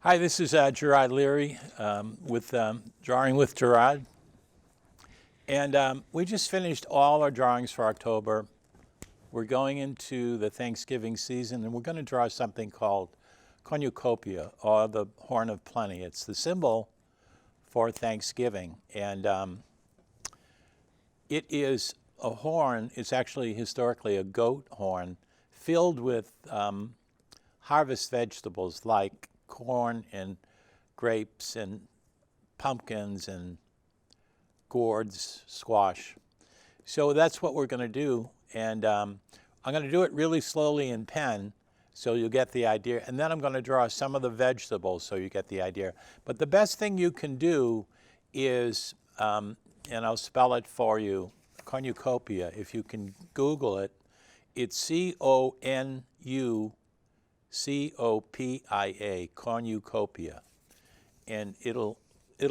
Hi, this is Gerard Leary with Drawing with Gerard. And we just finished all our drawings for October. We're going into the Thanksgiving season, and we're going to draw something called Cornucopia, or the Horn of Plenty. It's the symbol for Thanksgiving. And it is a horn. It's actually historically a goat horn filled with harvest vegetables like corn and grapes and pumpkins and gourds, squash. So that's what we're going to do. And I'm going to do it really slowly in pen so you'll get the idea. And then I'm going to draw some of the vegetables so you get the idea. But the best thing you can do is, and I'll spell it for you, Cornucopia. If you can Google it, it's C-O-N-U-C-O-P-I-A, Cornucopia. And it'll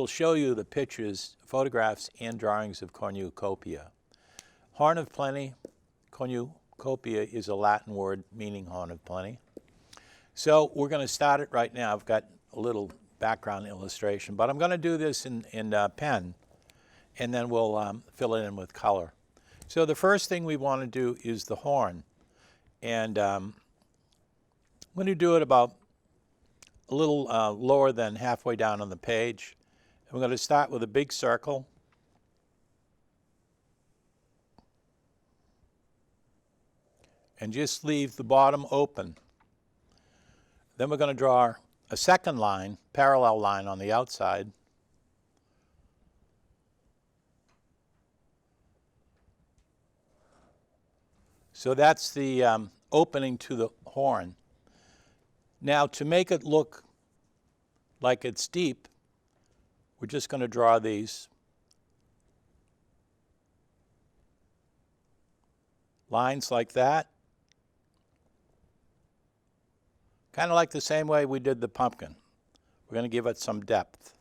show you the pictures, photographs, and drawings of Cornucopia. Horn of Plenty, Cornucopia is a Latin word meaning horn of plenty. So we're going to start it right now. I've got a little background illustration, but I'm going to do this in pen, and then we'll fill it in with color. So the first thing we want to do is the horn. And I'm going to do it about a little lower than halfway down on the page. I'm going to start with a big circle. And just leave the bottom open. Then we're going to draw a second line, parallel line on the outside. So that's the opening to the horn. Now, to make it look like it's deep, we're just going to draw these lines like that. Kind of like the same way we did the pumpkin. We're going to give it some depth.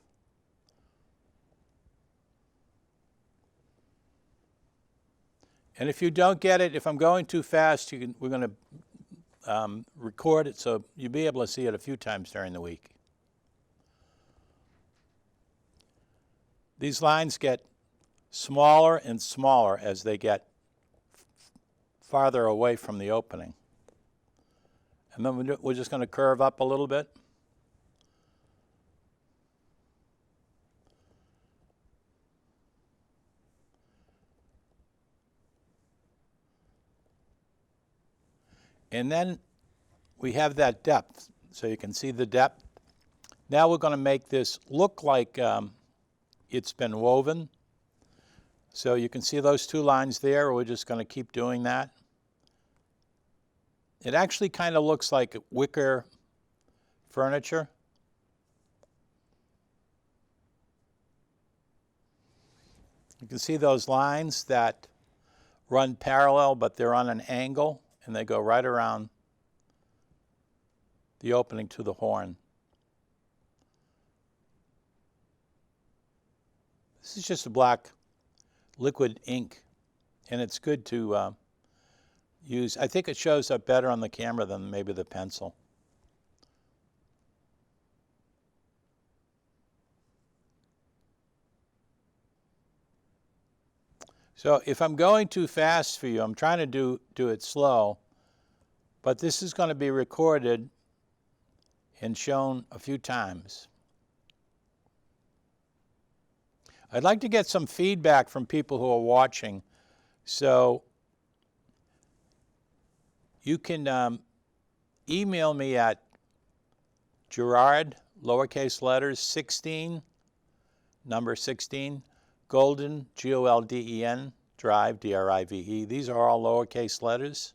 And if you don't get it, if I'm going too fast, we're going to record it so you'll be able to see it a few times during the week. These lines get smaller and smaller as they get farther away from the opening. And then we're just going to curve up a little bit. And then we have that depth, so you can see the depth. Now we're going to make this look like it's been woven. So you can see those two lines there. We're just going to keep doing that. It actually kind of looks like wicker furniture. You can see those lines that run parallel, but they're on an angle, and they go right around the opening to the horn. This is just a black liquid ink, and it's good to use. I think it shows up better on the camera than maybe the pencil. So if I'm going too fast for you, I'm trying to do it slow, but this is going to be recorded and shown a few times. I'd like to get some feedback from people who are watching, so you can email me at Gerard, lowercase letters, 16, number 16, Golden, Golden, Drive, Drive. These are all lowercase letters,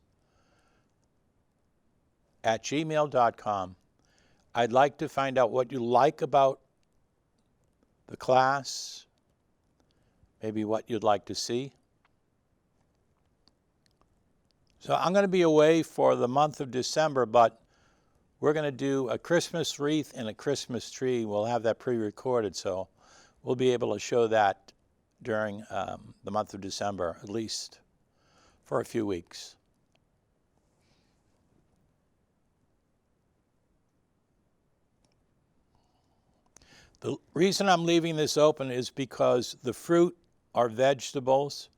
at gmail.com. I'd like to find out what you like about the class, maybe what you'd like to see. So I'm going to be away for the month of December, but we're going to do a Christmas wreath and a Christmas tree. We'll have that pre-recorded, so we'll be able to show that during the month of December, at least for a few weeks. The reason I'm leaving this open is because the fruit or vegetables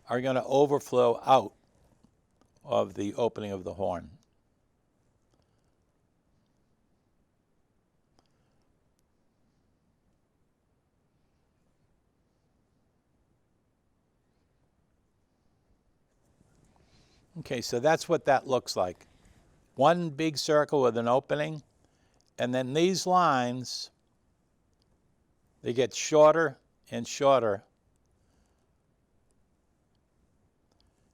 are going to overflow out of the opening of the horn. Okay, so that's what that looks like. One big circle with an opening, and then these lines, they get shorter and shorter,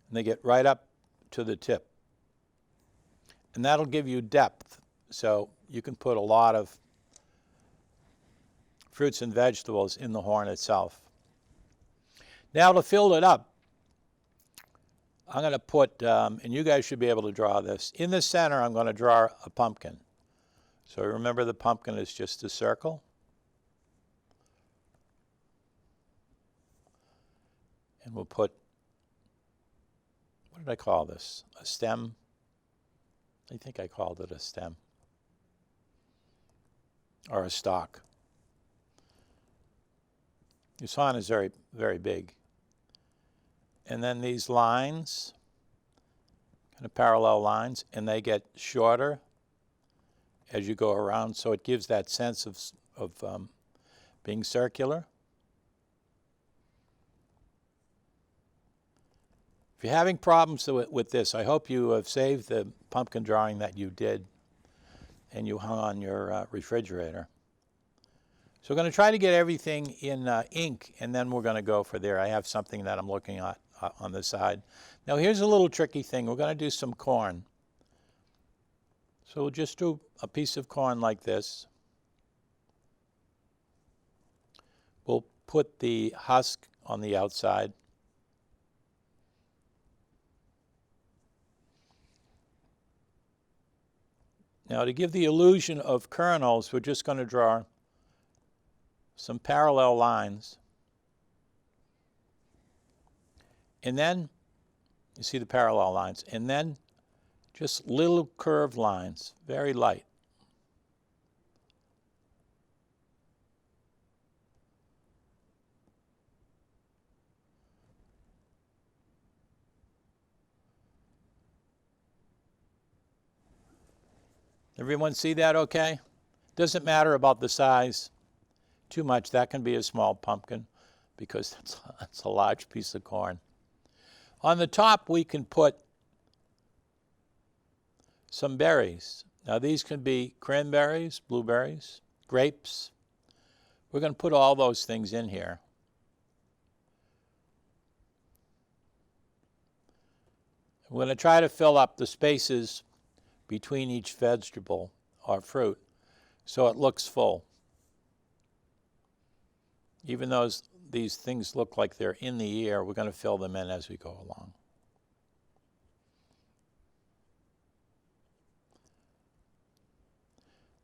and they get right up to the tip. And that'll give you depth, so you can put a lot of fruits and vegetables in the horn itself. Now to fill it up, I'm going to put, and you guys should be able to draw this. In the center, I'm going to draw a pumpkin. So remember, the pumpkin is just a circle. And we'll put, what did I call this? A stem? I think I called it a stem. Or a stalk. This horn is very, very big. And then these lines, kind of parallel lines, and they get shorter as you go around, so it gives that sense of being circular. If you're having problems with this, I hope you have saved the pumpkin drawing that you did and you hung on your refrigerator. So we're going to try to get everything in ink, and then we're going to go for there. I have something that I'm looking at on the side. Now here's a little tricky thing. We're going to do some corn. So we'll just do a piece of corn like this. We'll put the husk on the outside. Now to give the illusion of kernels, we're just going to draw some parallel lines. And then, you see the parallel lines, and then just little curved lines, very light. Everyone see that okay? Doesn't matter about the size too much. That can be a small pumpkin because that's a large piece of corn. On the top, we can put some berries. Now these can be cranberries, blueberries, grapes. We're going to put all those things in here. We're going to try to fill up the spaces between each vegetable or fruit so it looks full. Even though these things look like they're in the air, we're going to fill them in as we go along.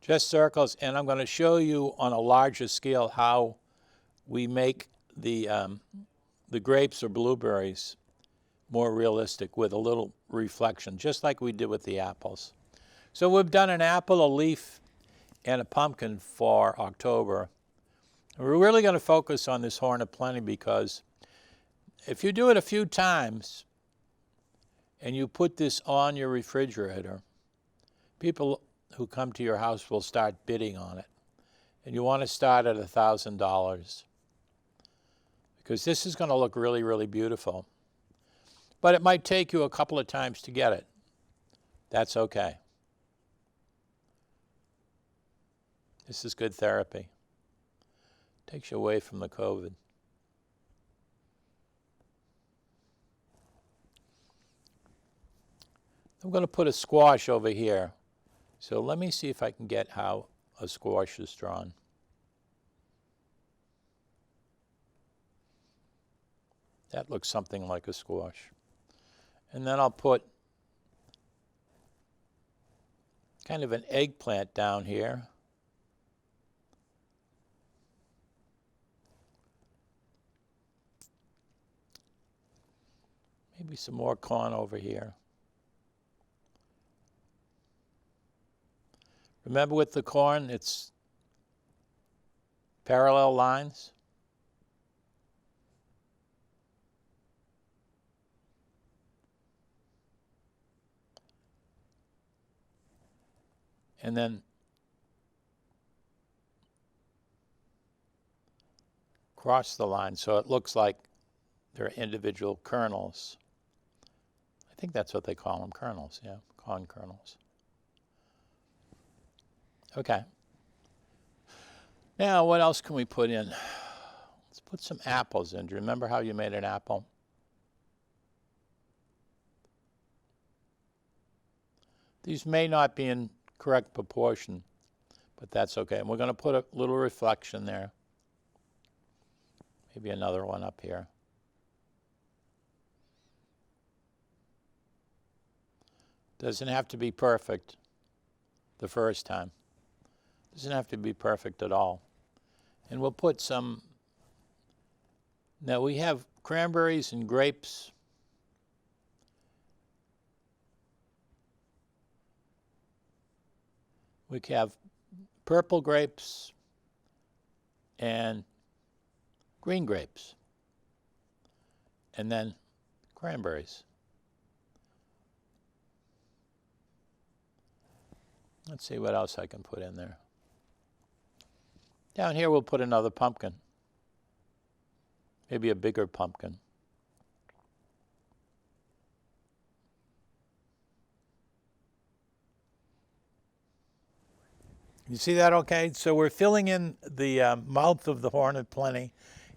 Just circles, and I'm going to show you on a larger scale how we make the grapes or blueberries more realistic with a little reflection, just like we did with the apples. So we've done an apple, a leaf, and a pumpkin for October. We're really going to focus on this Horn of Plenty because if you do it a few times and you put this on your refrigerator, people who come to your house will start bidding on it. And you want to start at $1,000 because this is going to look really, really beautiful. But it might take you a couple of times to get it. That's okay. This is good therapy. Takes you away from the COVID. I'm going to put a squash over here. So let me see if I can get how a squash is drawn. That looks something like a squash. And then I'll put kind of an eggplant down here. Maybe some more corn over here. Remember with the corn, it's parallel lines. And then cross the line so it looks like they're individual kernels. I think that's what they call them, kernels, yeah, corn kernels. Okay. Now, what else can we put in? Let's put some apples in. Do you remember how you made an apple? These may not be in correct proportion, but that's okay. And we're going to put a little reflection there. Maybe another one up here. Doesn't have to be perfect the first time. Doesn't have to be perfect at all. And we'll put some, now we have cranberries and grapes. We have purple grapes and green grapes, and then cranberries. Let's see what else I can put in there. Down here we'll put another pumpkin, maybe a bigger pumpkin. You see that okay? So we're filling in the mouth of the Horn of Plenty,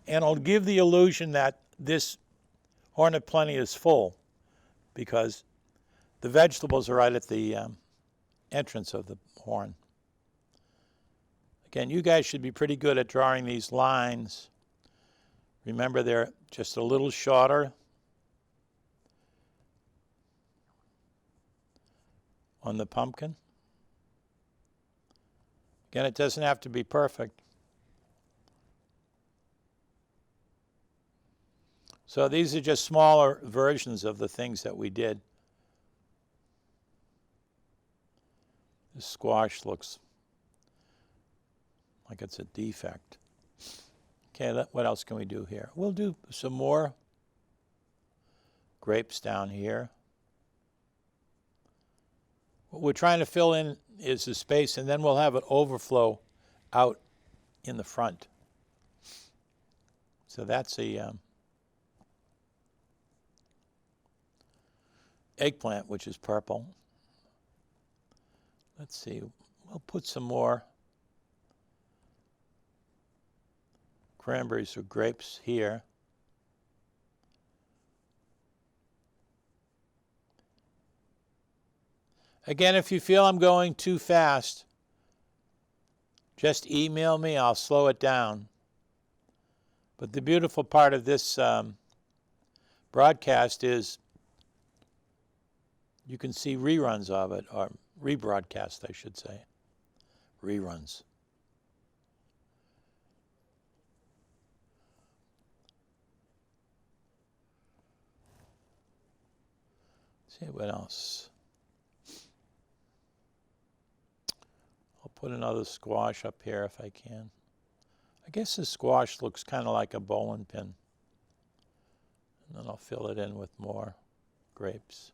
and it'll give the illusion that this Horn of Plenty is full because the vegetables are right at the entrance of the horn. Again, you guys should be pretty good at drawing these lines. Remember, they're just a little shorter on the pumpkin. Again, it doesn't have to be perfect. So these are just smaller versions of the things that we did. This squash looks like it's a defect. Okay, what else can we do here? We'll do some more grapes down here. What we're trying to fill in is the space, and then we'll have it overflow out in the front. So that's a eggplant, which is purple. Let's see, we'll put some more cranberries or grapes here. Again, if you feel I'm going too fast, just email me, I'll slow it down. But the beautiful part of this broadcast is you can see reruns of it, or rebroadcast, I should say. Reruns. Let's see what else. I'll put another squash up here if I can. I guess this squash looks kind of like a bowling pin. And then I'll fill it in with more grapes.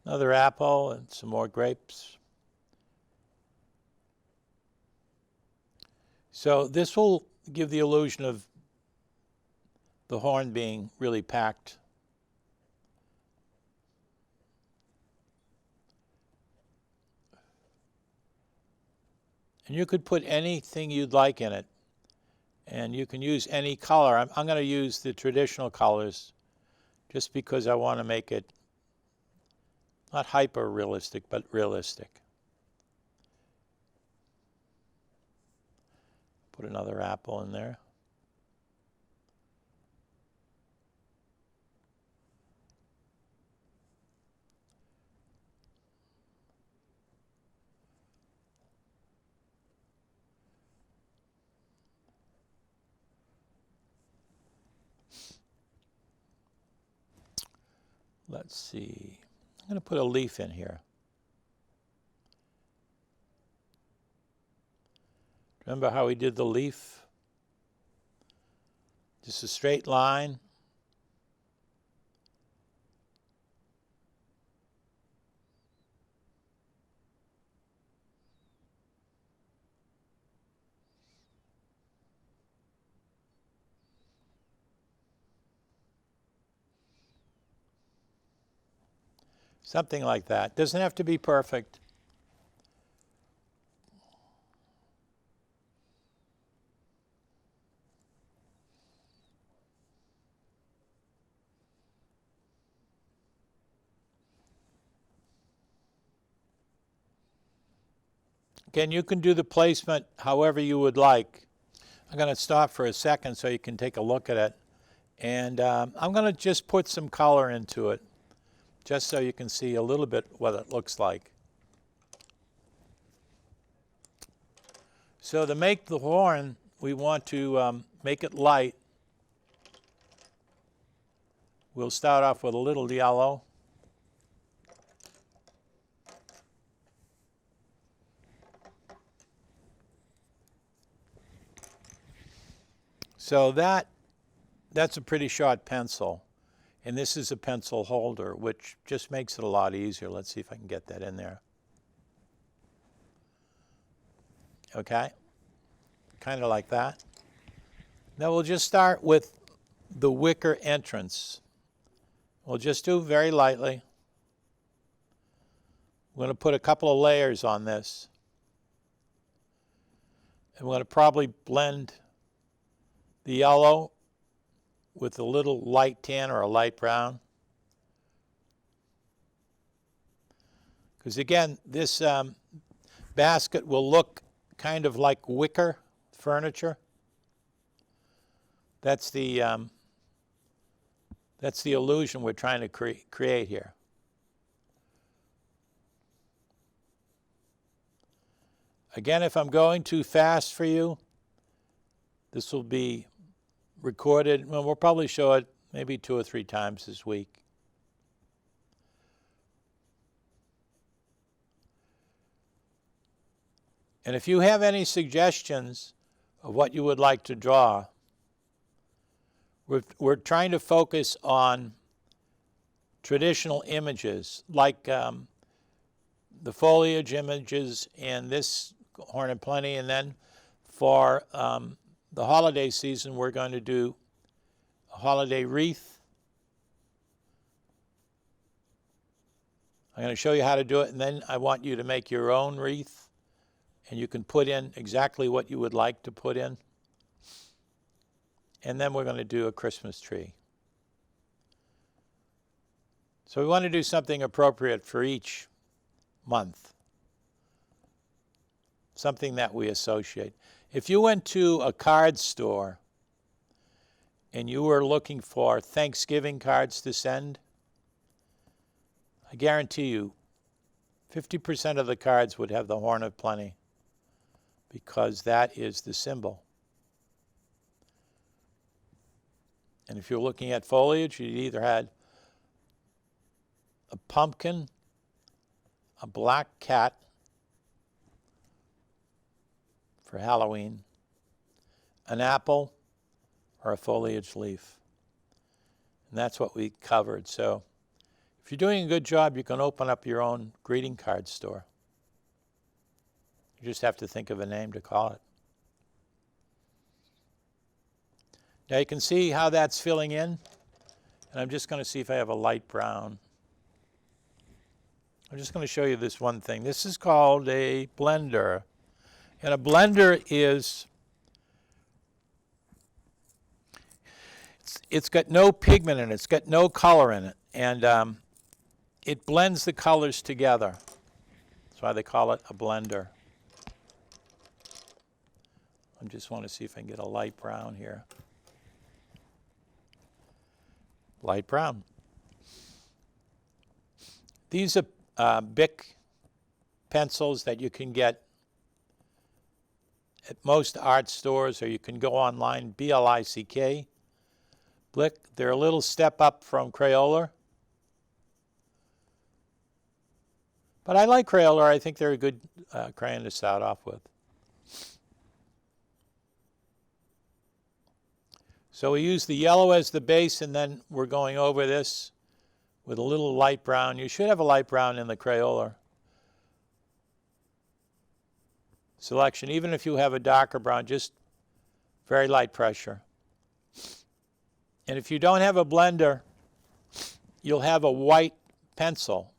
Another apple and some more grapes. So this will give the illusion of the horn being really packed. And you could put anything you'd like in it. And you can use any color. I'm going to use the traditional colors just because I want to make it not hyper-realistic, but realistic. Put another apple in there. Let's see. I'm going to put a leaf in here. Remember how we did the leaf? Just a straight line. Something like that. Doesn't have to be perfect. Again, you can do the placement however you would like. I'm going to stop for a second so you can take a look at it. And I'm going to just put some color into it, just so you can see a little bit what it looks like. So to make the horn, we want to make it light. We'll start off with a little yellow. So that's a pretty short pencil. And this is a pencil holder, which just makes it a lot easier. Let's see if I can get that in there. Okay, kind of like that. Now we'll just start with the Wicker Entrance. We'll just do very lightly. We're going to put a couple of layers on this. And we're going to probably blend the yellow with a little light tan or a light brown. Because again, this basket will look kind of like wicker furniture. That's the illusion we're trying to create here. Again, if I'm going too fast for you, this will be recorded. Well, we'll probably show it maybe 2 or 3 times this week. And if you have any suggestions of what you would like to draw, we're trying to focus on traditional images like the foliage images and this Horn and Plenty, and then for the holiday season, we're going to do a holiday wreath. I'm going to show you how to do it, and then I want you to make your own wreath, and you can put in exactly what you would like to put in. And then we're going to do a Christmas tree. So we want to do something appropriate for each month, something that we associate. If you went to a card store and you were looking for Thanksgiving cards to send, I guarantee you 50% of the cards would have the Horn of Plenty, because that is the symbol. And if you're looking at foliage, you either had a pumpkin, a black cat for Halloween, an apple, or a foliage leaf. And that's what we covered. So if you're doing a good job, you can open up your own greeting card store. You just have to think of a name to call it. Now you can see how that's filling in. And I'm just going to see if I have a light brown. I'm just going to show you this one thing. This is called a blender. And a blender is, it's got no pigment in it. It's got no color in it. And it blends the colors together. That's why they call it a blender. I just want to see if I can get a light brown here. Light brown. These are Bic pencils that you can get at most art stores, or you can go online, B-L-I-C-K. Blick, they're a little step up from Crayola. But I like Crayola. I think they're a good crayon to start off with. So we use the yellow as the base, and then we're going over this with a little light brown. You should have a light brown in the Crayola selection. Even if you have a darker brown, just very light pressure. And if you don't have a blender, you'll have a white pencil.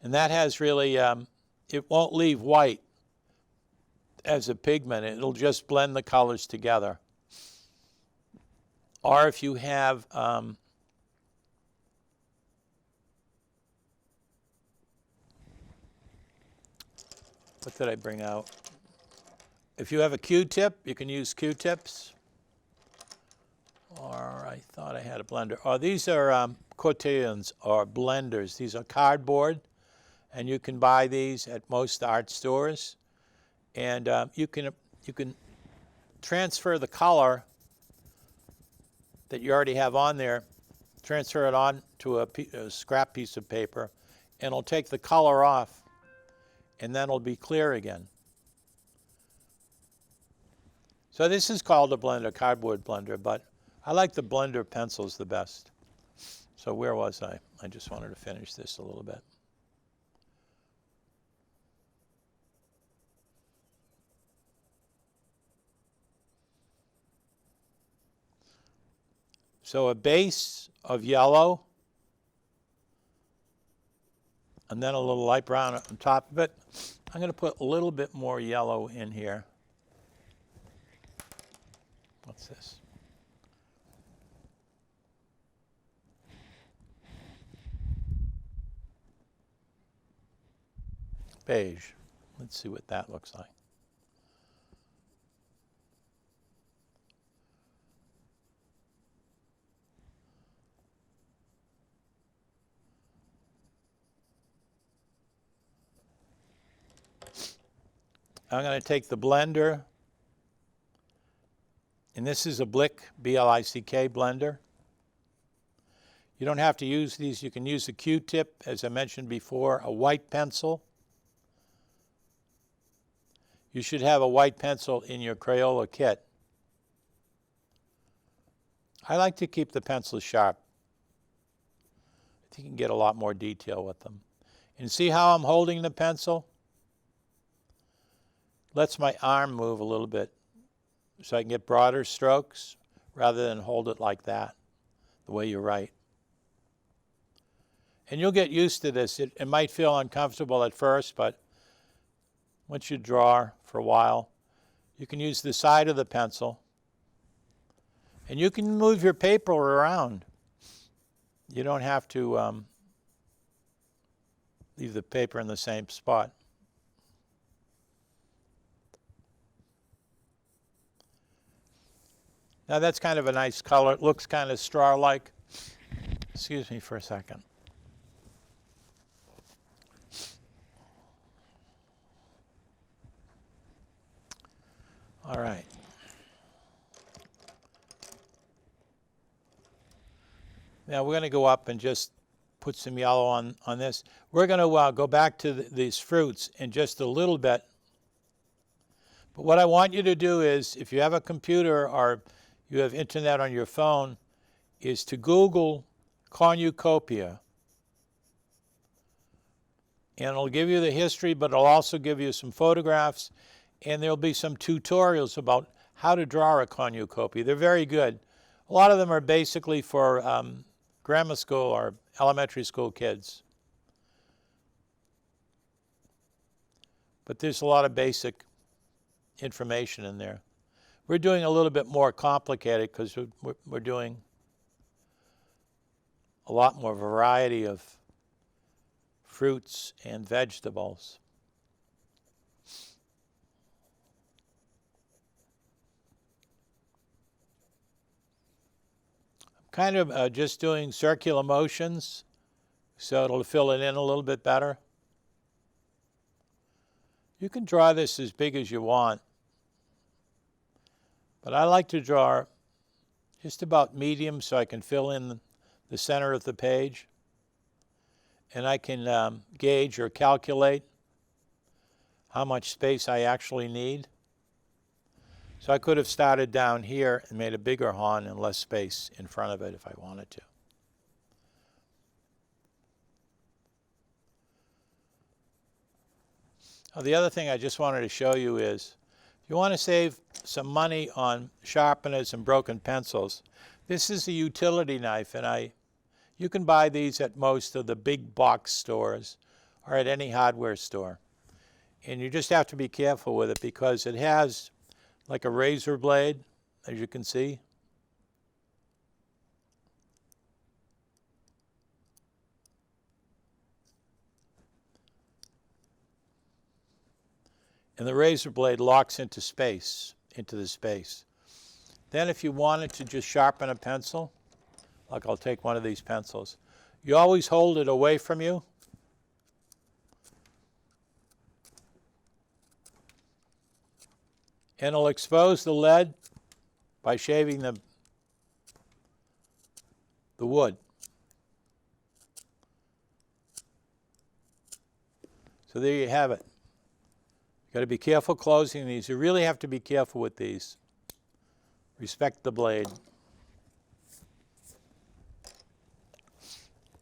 And that has really, it won't leave white as a pigment. It'll just blend the colors together. Or if you have, what did I bring out? If you have a Q-tip, you can use Q-tips. Or I thought I had a blender. Or these are cotillions or blenders. These are cardboard, and you can buy these at most art stores. And you can transfer the color that you already have on there, transfer it on to a scrap piece of paper, and it'll take the color off, and then it'll be clear again. So this is called a blender, cardboard blender, but I like the blender pencils the best. So where was I? I just wanted to finish this a little bit. So a base of yellow, and then a little light brown on top of it. I'm going to put a little bit more yellow in here. What's this? Beige. Let's see what that looks like. I'm going to take the blender, and this is a Blick, B-L-I-C-K blender. You don't have to use these. You can use a Q-tip, as I mentioned before, a white pencil. You should have a white pencil in your Crayola kit. I like to keep the pencils sharp. I think you can get a lot more detail with them. And see how I'm holding the pencil? Lets my arm move a little bit so I can get broader strokes rather than hold it like that, the way you write. And you'll get used to this. It might feel uncomfortable at first, but once you draw for a while, you can use the side of the pencil, and you can move your paper around. You don't have to leave the paper in the same spot. Now that's kind of a nice color. It looks kind of straw-like. Excuse me for a second. All right. Now we're going to go up and just put some yellow on this. We're going to go back to these fruits in just a little bit. But what I want you to do is, if you have a computer or you have internet on your phone, is to Google Cornucopia. And it'll give you the history, but it'll also give you some photographs, and there'll be some tutorials about how to draw a cornucopia. They're very good. A lot of them are basically for grammar school or elementary school kids. But there's a lot of basic information in there. We're doing a little bit more complicated because we're doing a lot more variety of fruits and vegetables. I'm kind of just doing circular motions so it'll fill it in a little bit better. You can draw this as big as you want, but I like to draw just about medium so I can fill in the center of the page. and I can gauge or calculate how much space I actually need. So I could have started down here and made a bigger horn and less space in front of it if I wanted to. Now, the other thing I just wanted to show you is, if you want to save some money on sharpeners and broken pencils, this is a utility knife, and you can buy these at most of the big box stores or at any hardware store. And you just have to be careful with it because it has like a razor blade, as you can see. And the razor blade locks into the space. Then if you wanted to just sharpen a pencil, like I'll take one of these pencils, you always hold it away from you. And it'll expose the lead by shaving the wood. So there you have it. You've got to be careful closing these. You really have to be careful with these. Respect the blade.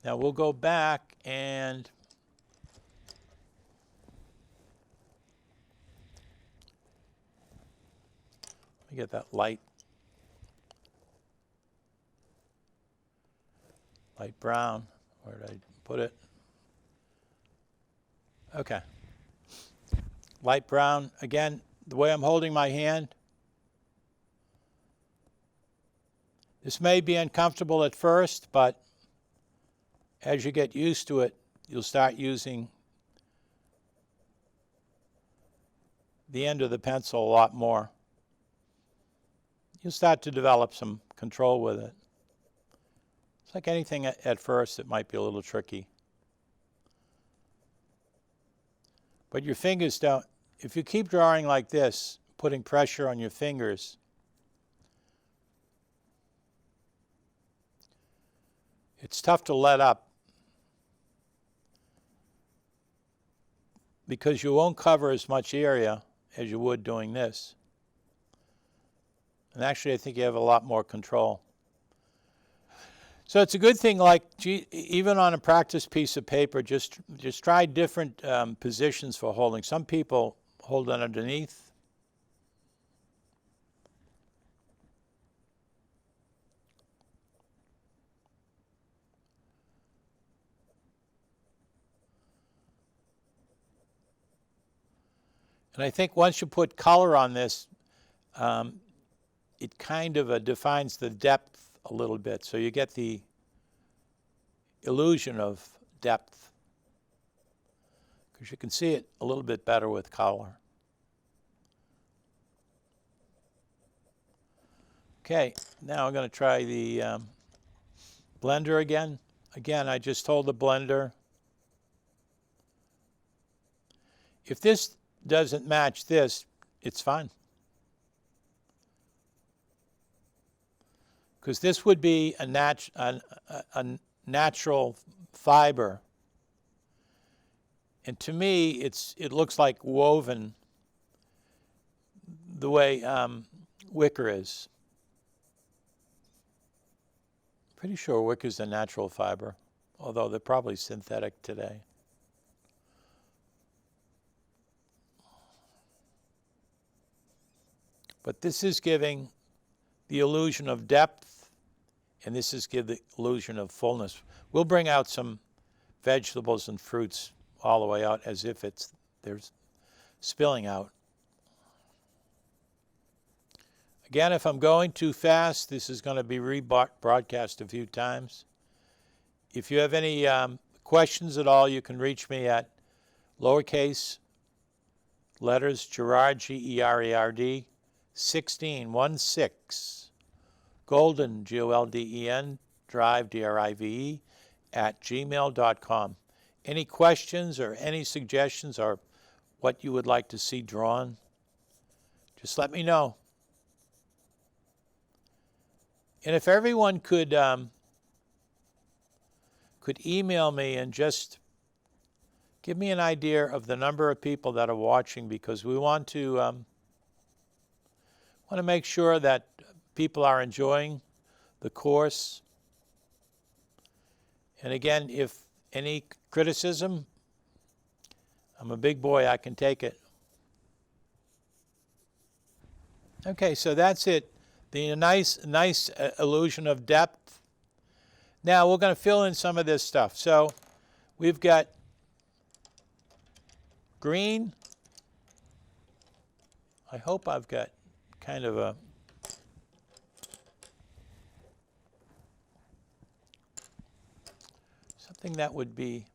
Now we'll go back and let me get that light brown. Where did I put it? Okay. Light brown. Again, the way I'm holding my hand, this may be uncomfortable at first, but as you get used to it, you'll start using the end of the pencil a lot more. You'll start to develop some control with it. It's like anything at first, it might be a little tricky. But your fingers don't, if you keep drawing like this, putting pressure on your fingers, it's tough to let up because you won't cover as much area as you would doing this. And actually, I think you have a lot more control. So it's a good thing, like even on a practice piece of paper, just try different positions for holding. Some people hold it underneath. And I think once you put color on this, it kind of defines the depth a little bit. So you get the illusion of depth because you can see it a little bit better with color. Okay, now I'm going to try the blender again. Again, I just told the blender, if this doesn't match this, it's fine. Because this would be a natural fiber. And to me, it looks like woven the way wicker is. Pretty sure wicker is a natural fiber, although they're probably synthetic today. But this is giving the illusion of depth, and this is give the illusion of fullness. We'll bring out some vegetables and fruits all the way out as if they're spilling out. Again, if I'm going too fast, this is going to be rebroadcast a few times. If you have any questions at all, you can reach me at lowercase letters Gerard, Gerard, 1616 Golden, Golden, Drive, Drive, @gmail.com. Any questions or any suggestions or what you would like to see drawn, just let me know. And if everyone could could email me and just give me an idea of the number of people that are watching, because we want to make sure that people are enjoying the course. And again, if any criticism, I'm a big boy, I can take it. Okay, so that's it. The nice illusion of depth. Now we're going to fill in some of this stuff. So we've got green. I hope I've got kind of a something that would be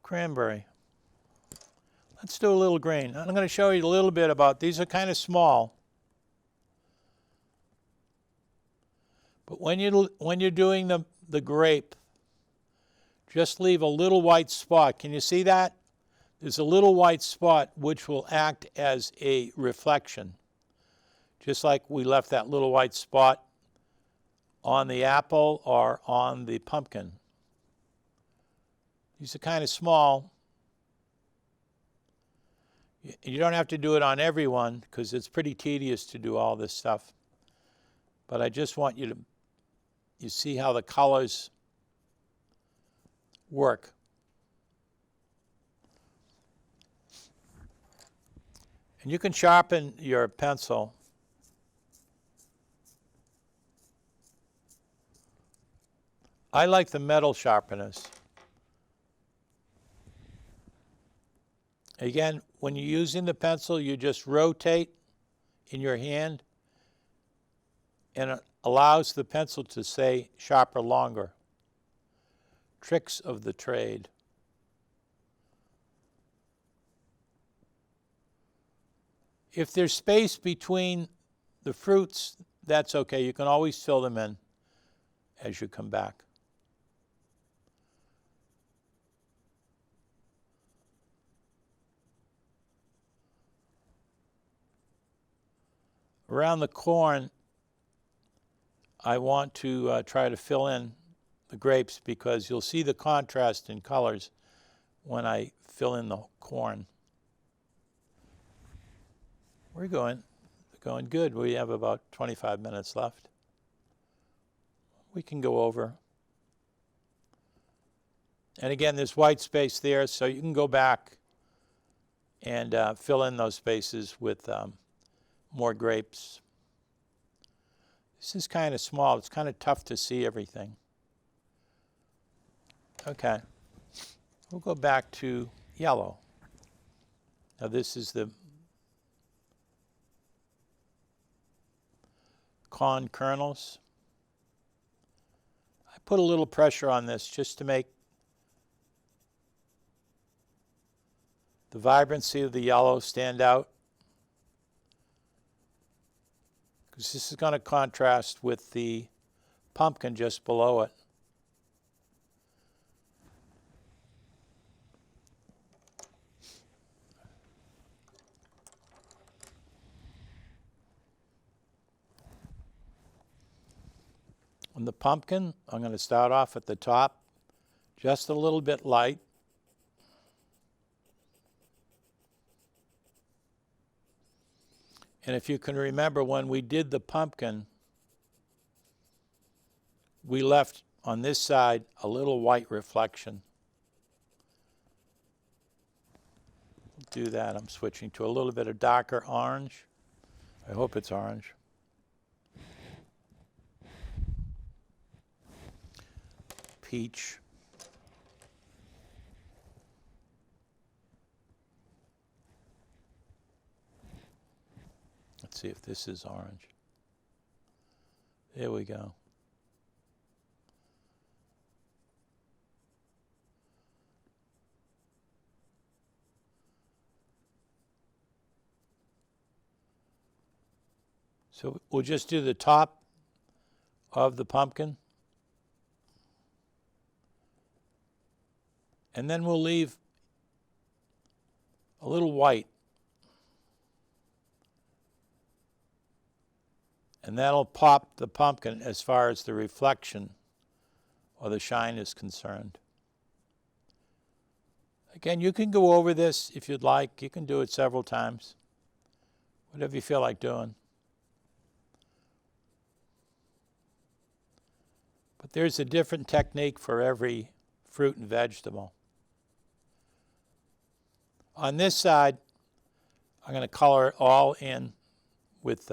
cranberry. Let's do a little green. I'm going to show you a little bit about, these are kind of small. But when you're doing the grape, just leave a little white spot. Can you see that? There's a little white spot which will act as a reflection. Just like we left that little white spot on the apple or on the pumpkin. These are kind of small. You don't have to do it on everyone because it's pretty tedious to do all this stuff. But I just want you to see how the colors work. And you can sharpen your pencil. I like the metal sharpeners. Again, when you're using the pencil, you just rotate in your hand, and it allows the pencil to stay sharper longer. Tricks of the trade. If there's space between the fruits, that's okay. You can always fill them in as you come back. Around the corn, I want to try to fill in the grapes because you'll see the contrast in colors when I fill in the corn. We're going good. We have about 25 minutes left. We can go over. And again, there's white space there, so you can go back and fill in those spaces with more grapes. This is kind of small. It's kind of tough to see everything. Okay. We'll go back to yellow. Now this is the corn kernels. I put a little pressure on this just to make the vibrancy of the yellow stand out, because this is going to contrast with the pumpkin just below it. On the pumpkin, I'm going to start off at the top, just a little bit light. And if you can remember, when we did the pumpkin, we left on this side a little white reflection. Do that. I'm switching to a little bit of darker orange. I hope it's orange. Peach. Let's see if this is orange. There we go. So we'll just do the top of the pumpkin. And then we'll leave a little white. And that'll pop the pumpkin as far as the reflection or the shine is concerned. Again, you can go over this if you'd like. You can do it several times, whatever you feel like doing. But there's a different technique for every fruit and vegetable. On this side, I'm going to color it all in with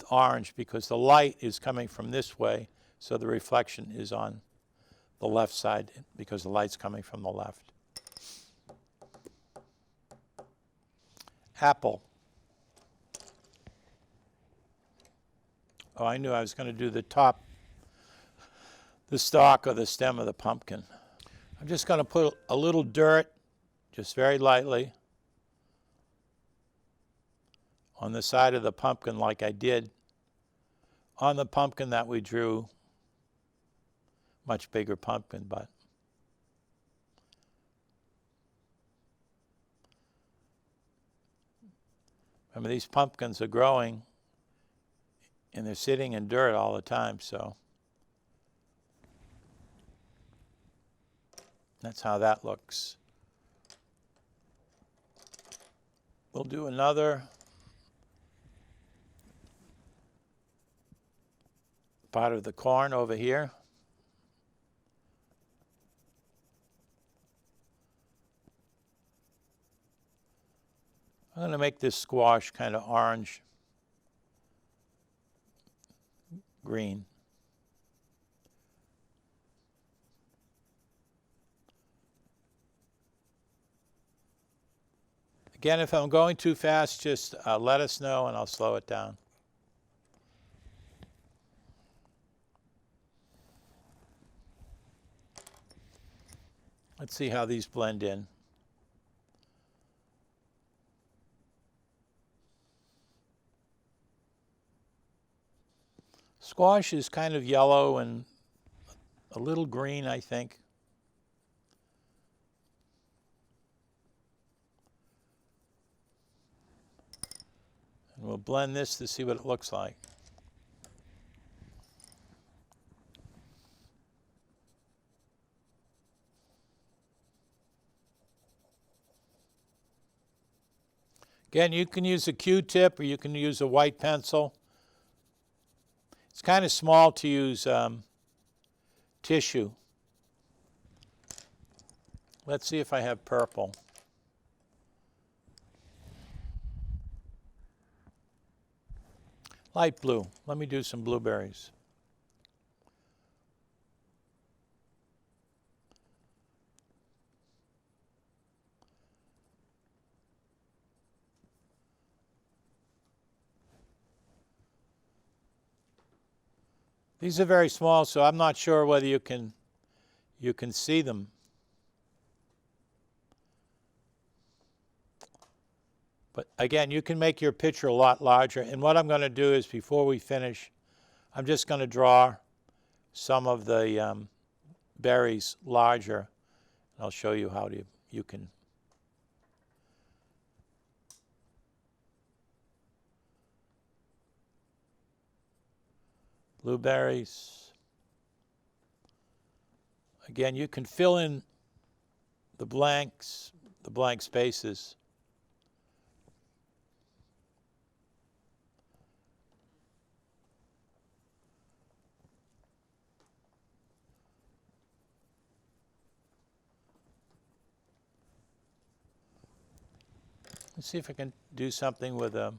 orange because the light is coming from this way, so the reflection is on the left side because the light's coming from the left. Apple. Oh, I knew I was going to do the top, the stalk or the stem of the pumpkin. I'm just going to put a little dirt, just very lightly, on the side of the pumpkin like I did on the pumpkin that we drew. Much bigger pumpkin, but remember, these pumpkins are growing and they're sitting in dirt all the time, so that's how that looks. We'll do another part of the corn over here. I'm going to make this squash kind of orange green. Again, if I'm going too fast, just let us know and I'll slow it down. Let's see how these blend in. Squash is kind of yellow and a little green, I think. And we'll blend this to see what it looks like. Again, you can use a Q-tip or you can use a white pencil. It's kind of small to use tissue. Let's see if I have purple. Light blue. Let me do some blueberries. These are very small, so I'm not sure whether you can see them. But again, you can make your picture a lot larger. And what I'm going to do is, before we finish, I'm just going to draw some of the berries larger. I'll show you how you can. Blueberries. Again, you can fill in the blanks, the blank spaces. Let's see if I can do something with a.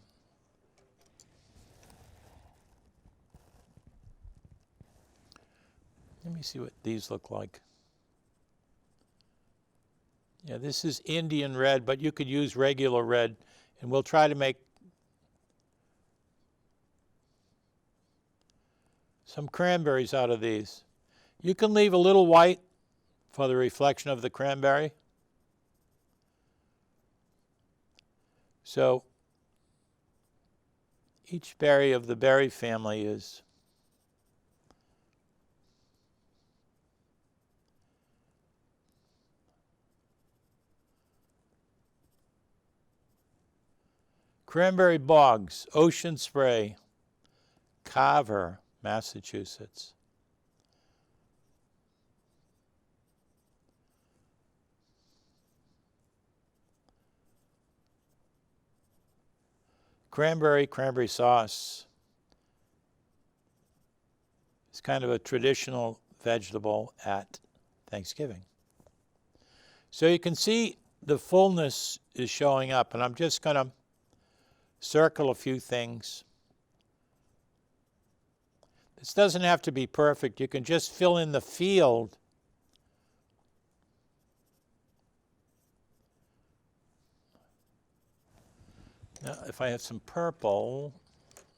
Let me see what these look like. Yeah, this is Indian red, but you could use regular red, and we'll try to make some cranberries out of these. You can leave a little white for the reflection of the cranberry. So each berry of the berry family is Cranberry Bogs, Ocean Spray, Carver, Massachusetts. Cranberry sauce. It's kind of a traditional vegetable at Thanksgiving. So you can see the fullness is showing up, and I'm just going to circle a few things. This doesn't have to be perfect. You can just fill in the field. Now, if I have some purple,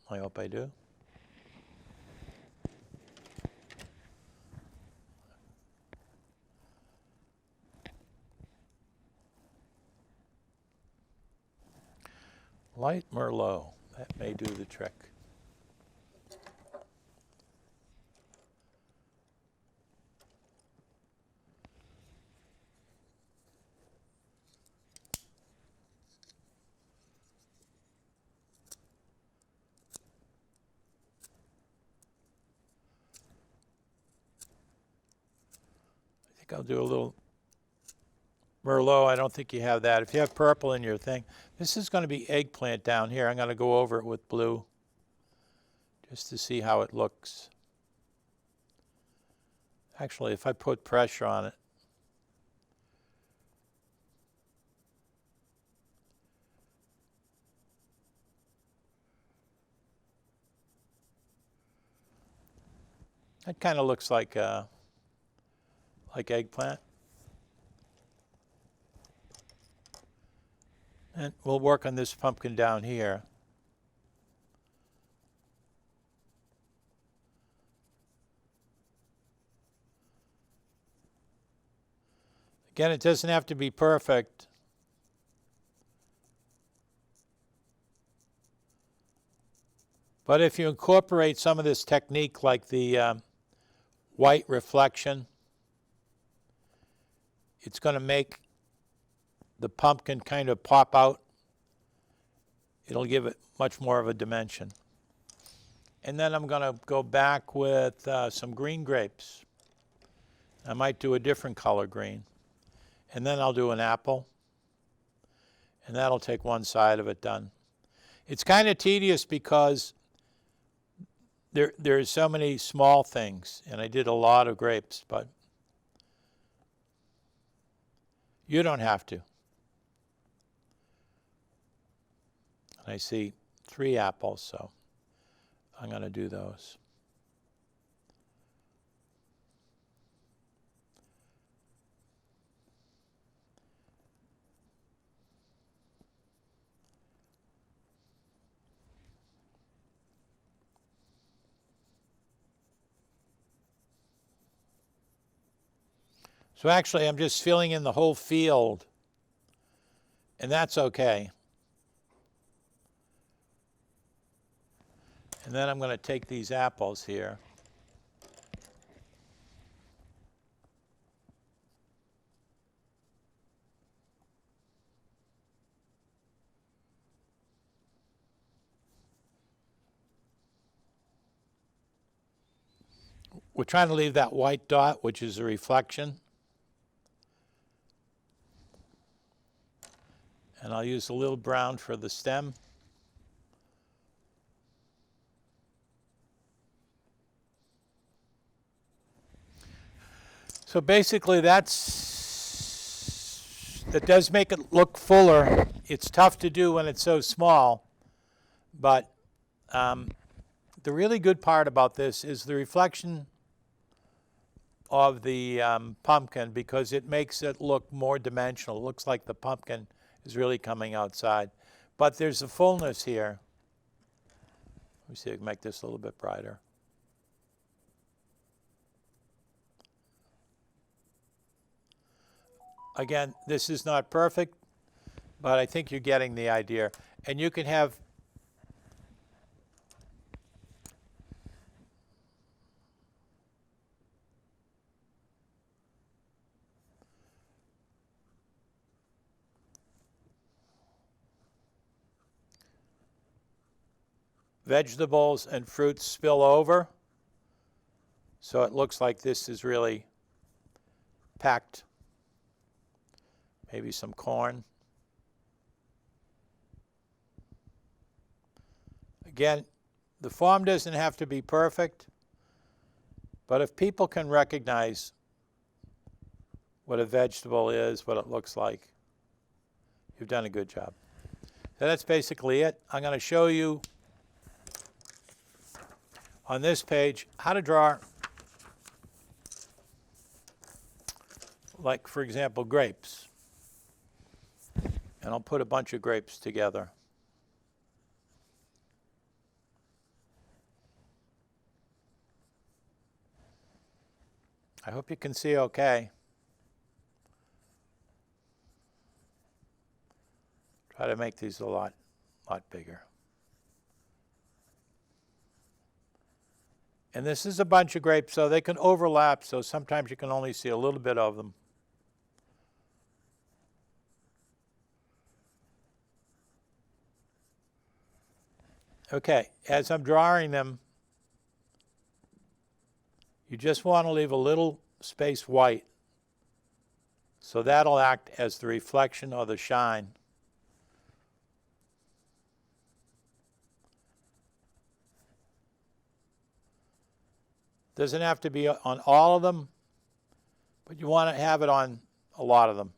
I hope I do. Light Merlot, that may do the trick. I think I'll do a little Merlot. I don't think you have that. If you have purple in your thing, this is going to be eggplant down here. I'm going to go over it with blue just to see how it looks. Actually, if I put pressure on it, that kind of looks like eggplant. And we'll work on this pumpkin down here. Again, it doesn't have to be perfect. But if you incorporate some of this technique like the white reflection, it's going to make the pumpkin kind of pop out. It'll give it much more of a dimension. And then I'm going to go back with some green grapes. I might do a different color green. And then I'll do an apple. And that'll take one side of it done. It's kind of tedious because there's so many small things. And I did a lot of grapes, but you don't have to. I see 3 apples, so I'm going to do those. So actually, I'm just filling in the whole field, and that's okay. And then I'm going to take these apples here. We're trying to leave that white dot, which is a reflection. And I'll use a little brown for the stem. So basically that does make it look fuller. It's tough to do when it's so small, but the really good part about this is the reflection of the pumpkin, because it makes it look more dimensional. It looks like the pumpkin is really coming outside. But there's a fullness here. Let me see if I can make this a little bit brighter. Again, this is not perfect, but I think you're getting the idea. And you can have vegetables and fruits spill over, so it looks like this is really packed. Maybe some corn. Again, the form doesn't have to be perfect, but if people can recognize what a vegetable is, what it looks like, you've done a good job. So that's basically it. I'm going to show you on this page how to draw, like, for example, grapes. And I'll put a bunch of grapes together. I hope you can see okay. Try to make these a lot bigger. And this is a bunch of grapes, so they can overlap, so sometimes you can only see a little bit of them. Okay, as I'm drawing them, you just want to leave a little space white, so that'll act as the reflection or the shine. Doesn't have to be on all of them, but you want to have it on a lot of them.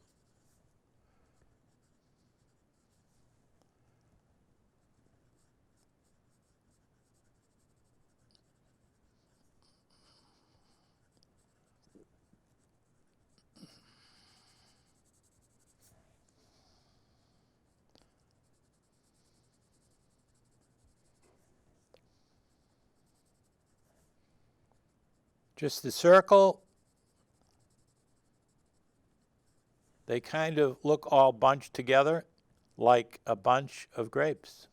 Just the circle, they kind of look all bunched together like a bunch of grapes.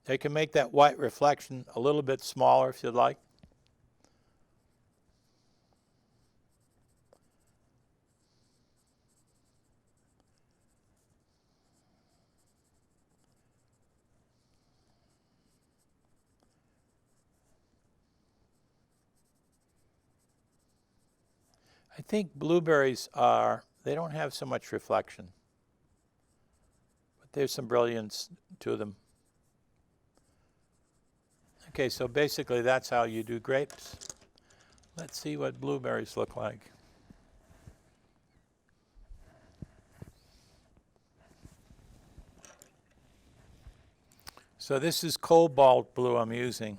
They can make that white reflection a little bit smaller if you'd like. I think blueberries they don't have so much reflection, but there's some brilliance to them. Okay, so basically that's how you do grapes. Let's see what blueberries look like. So this is cobalt blue I'm using.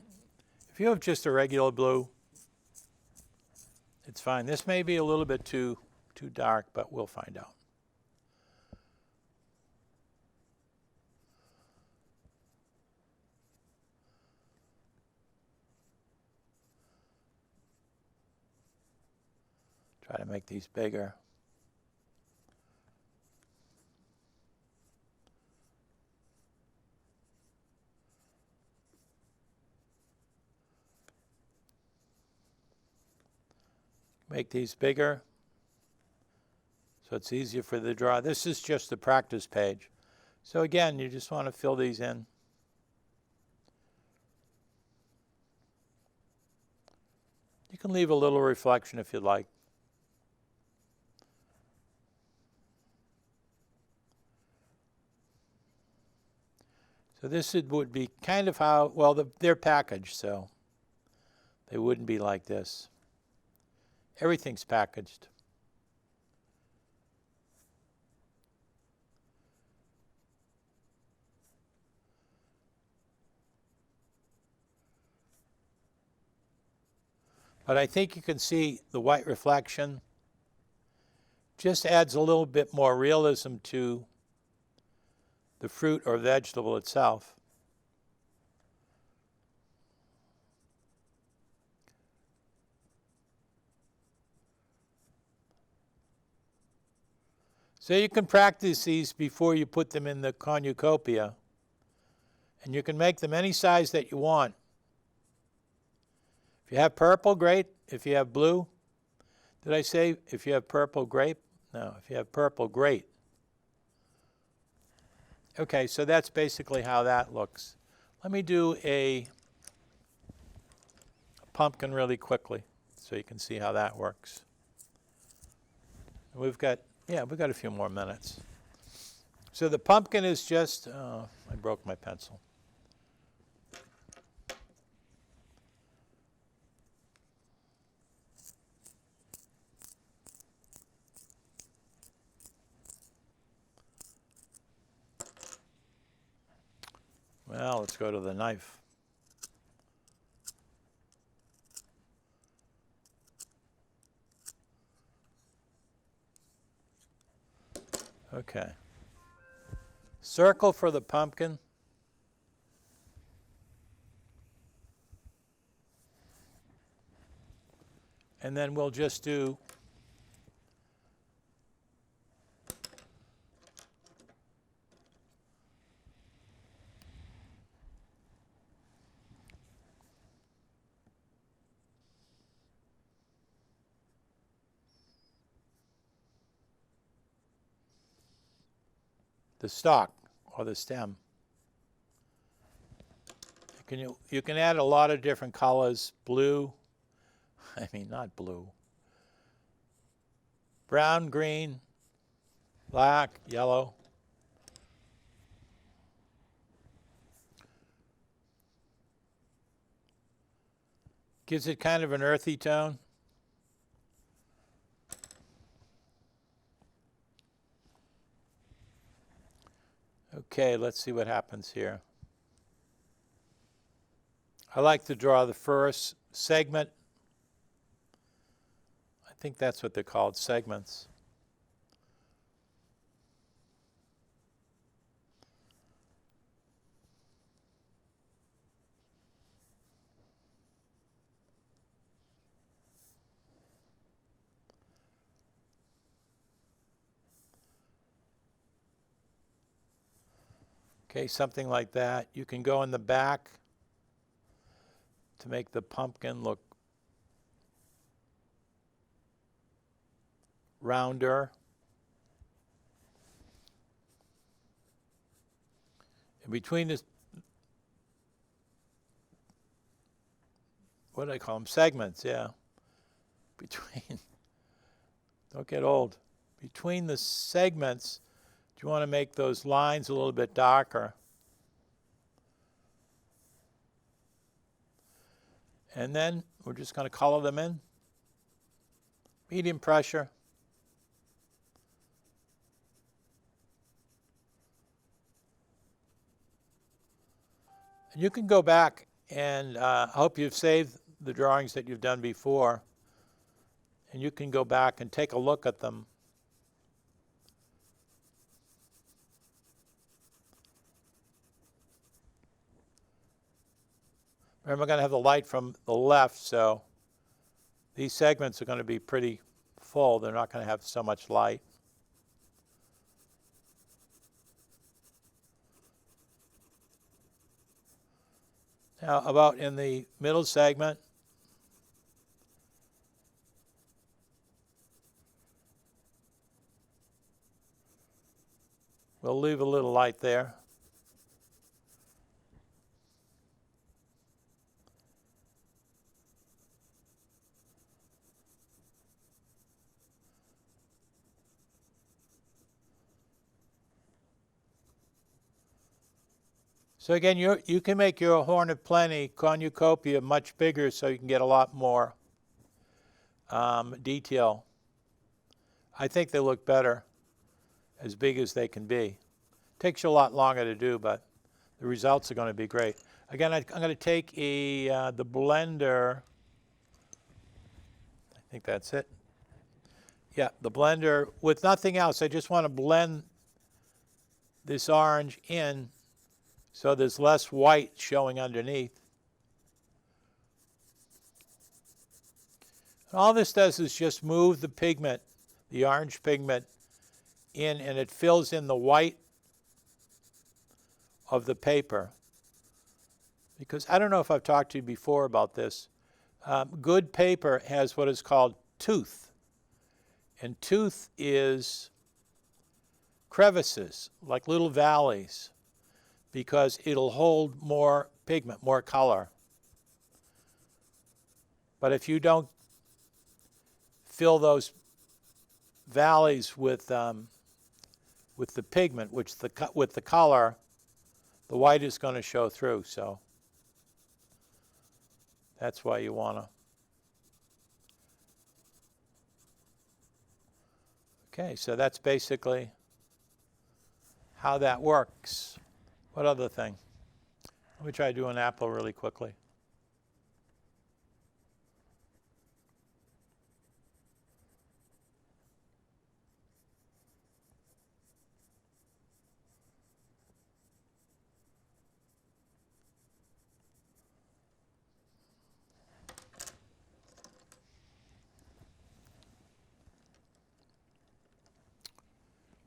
If you have just a regular blue, it's fine. This may be a little bit too dark, but we'll find out. Try to make these bigger. Make these bigger so it's easier for the draw. This is just the practice page. So again, you just want to fill these in. You can leave a little reflection if you'd like. So this would be kind of how, well, they're packaged, so they wouldn't be like this. Everything's packaged. But I think you can see the white reflection just adds a little bit more realism to the fruit or vegetable itself. So you can practice these before you put them in the Cornucopia, and you can make them any size that you want. If you have purple, great. If you have blue, did I say if you have purple, grape? No, if you have purple, great. Okay, so that's basically how that looks. Let me do a pumpkin really quickly so you can see how that works. We've got a few more minutes. So the pumpkin is just, I broke my pencil. Well, let's go to the knife. Okay. Circle for the pumpkin. And then we'll just do the stalk or the stem. You can add a lot of different colors. Blue, I mean not blue. Brown, green, black, yellow. Gives it kind of an earthy tone. Okay, let's see what happens here. I like to draw the first segment. I think that's what they're called, segments. Okay, something like that. You can go in the back to make the pumpkin look rounder. And between this, what do I call them? Segments, yeah. Between, don't get old. Between the segments, you want to make those lines a little bit darker. And then we're just going to color them in. Medium pressure. And you can go back and I hope you've saved the drawings that you've done before. And you can go back and take a look at them. Remember, we're going to have the light from the left, so these segments are going to be pretty full. They're not going to have so much light. Now, about in the middle segment, we'll leave a little light there. So again, you can make your Horn of Plenty Cornucopia much bigger so you can get a lot more detail. I think they look better as big as they can be. Takes you a lot longer to do, but the results are going to be great. Again, I'm going to take the blender. I think that's it. Yeah, the blender with nothing else. I just want to blend this orange in so there's less white showing underneath. And all this does is just move the pigment, the orange pigment, in, and it fills in the white of the paper. Because I don't know if I've talked to you before about this. Good paper has what is called tooth. And tooth is crevices, like little valleys, because it'll hold more pigment, more color. But if you don't fill those valleys with with the pigment, which with the color, the white is going to show through. So that's why you want to. Okay, so that's basically how that works. What other thing? Let me try to do an apple really quickly.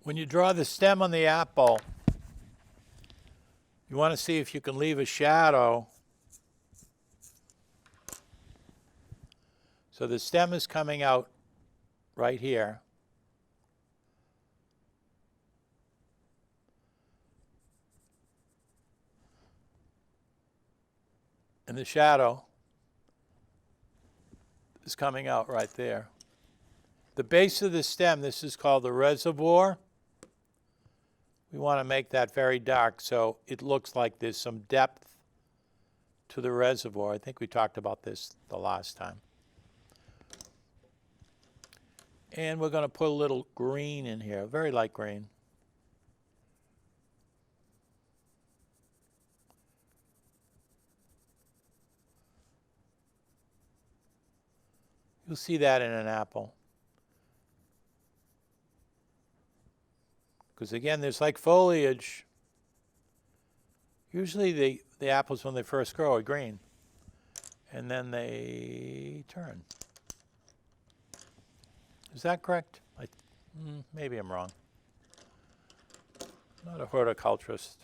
When you draw the stem on the apple, you want to see if you can leave a shadow. So the stem is coming out right here. And the shadow is coming out right there. The base of the stem, this is called the reservoir. We want to make that very dark so it looks like there's some depth to the reservoir. I think we talked about this the last time. And we're going to put a little green in here, very light green. You'll see that in an apple. Because again, there's like foliage. Usually the apples when they first grow are green. And then they turn. Is that correct? Maybe I'm wrong. I'm not a horticulturist.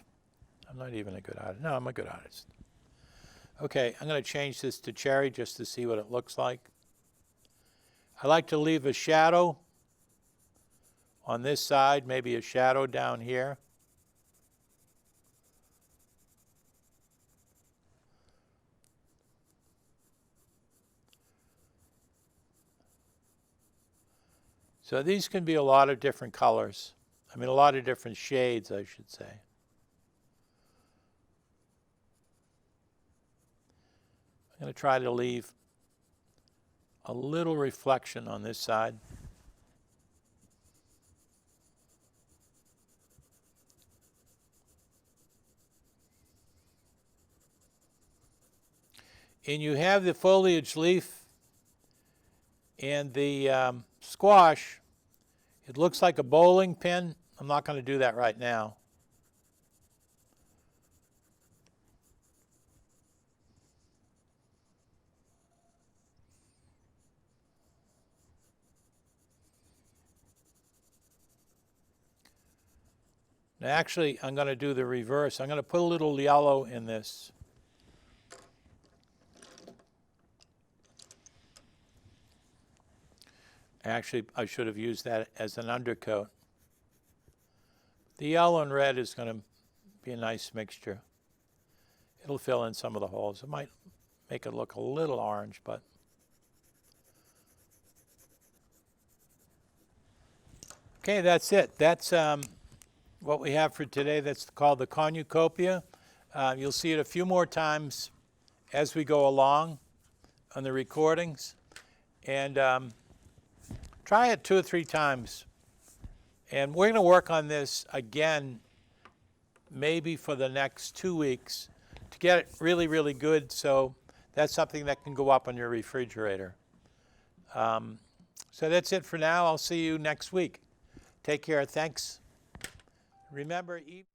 I'm not even a good artist. No, I'm a good artist. Okay, I'm going to change this to cherry just to see what it looks like. I like to leave a shadow on this side, maybe a shadow down here. So these can be a lot of different colors. I mean, a lot of different shades, I should say. I'm going to try to leave a little reflection on this side. And you have the foliage leaf and the squash. It looks like a bowling pin. I'm not going to do that right now. Now actually, I'm going to do the reverse. I'm going to put a little yellow in this. Actually, I should have used that as an undercoat. The yellow and red is going to be a nice mixture. It'll fill in some of the holes. It might make it look a little orange, but okay, that's it. That's what we have for today. That's called the Cornucopia. You'll see it a few more times as we go along on the recordings. And try it 2 or 3 times. And we're going to work on this again maybe for the next 2 weeks to get it really, really good. So that's something that can go up on your refrigerator. So that's it for now. I'll see you next week. Take care. Thanks. Remember, eat.